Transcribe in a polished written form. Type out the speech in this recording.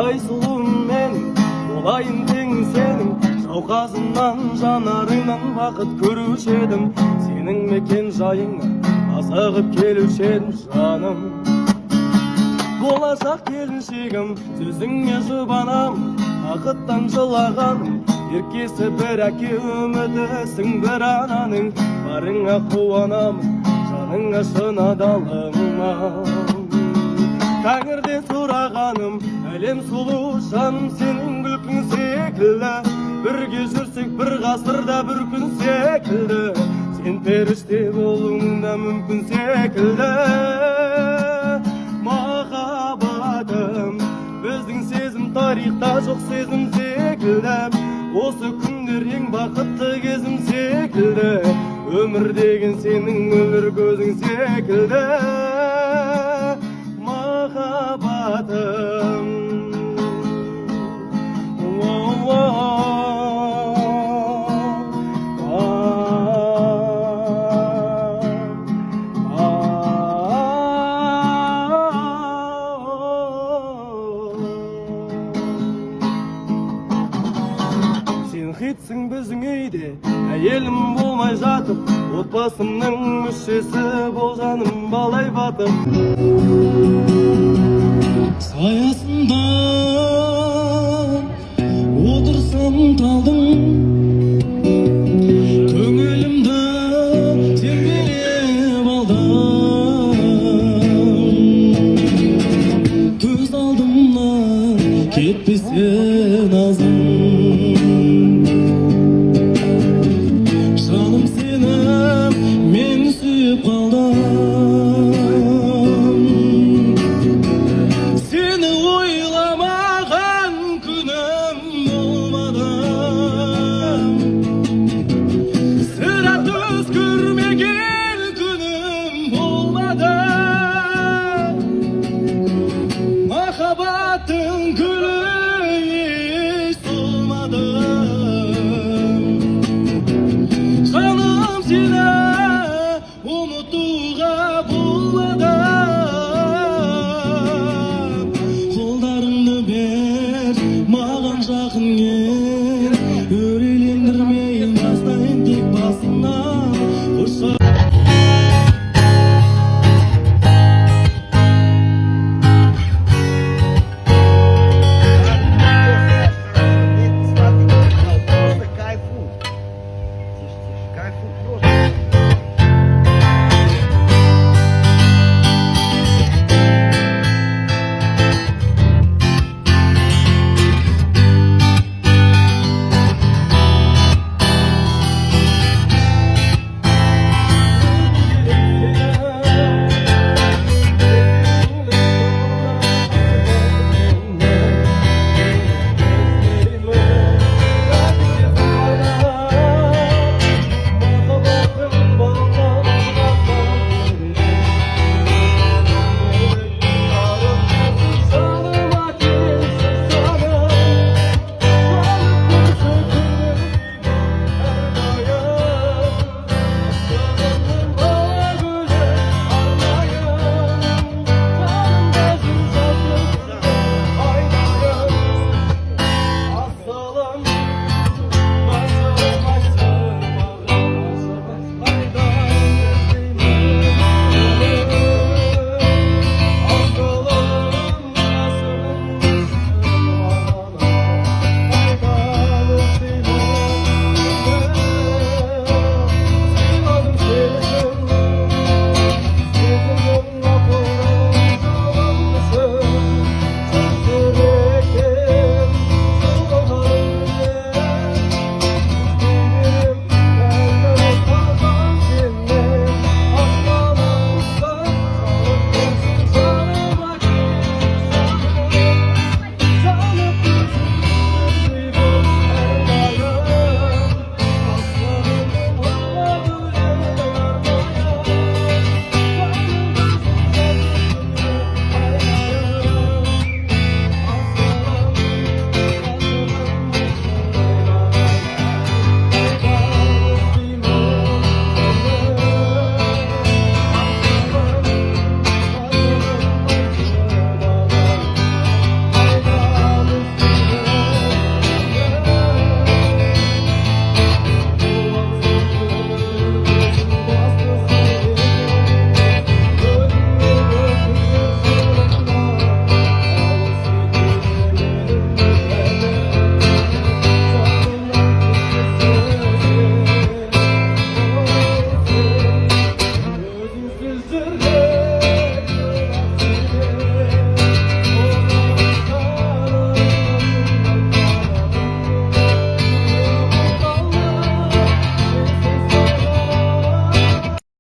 Ай сұлуым мен, болайын тең сенің, жауқазынан жанарыңнан бақыт көруші едім. Сенің мекен жайыңа асығып келуші едім жаным. Болашақ келіншегім, сөзіңе жұбанам, бақыттан жылағаным. Еркесі бір әке, үмітісің бір ананың. Барыңа қуанамын, жаныңа шын адалыңа. Тәңірден сұрағаным, әлем сұлу жаным, сенің күлкің секілді. Бірге жүрсек бір ғасырда бір күн секілді. Сен періште болуың да мүмкін секілді. Махаббатым, біздің сезім тарихта жоқ сезім секілді. Осы күндер ең бақытты кезім секілді. Өмір деген сенің мөлдір көзің секілді. Махаббатым, хитсің біздің үйде, әйелім болмай жатып, отбасымның мүшесі бол жаным балай батып. Саясында отырсам талдың, көңілімді сен беріп алдың. Көз алдымнан кетпесе назым, сені ойламаған күнім болмады. Сірә түс көрмеген күнім болмады. Махаббаттың гүлі еш солмады. Жаным сені ұмытуға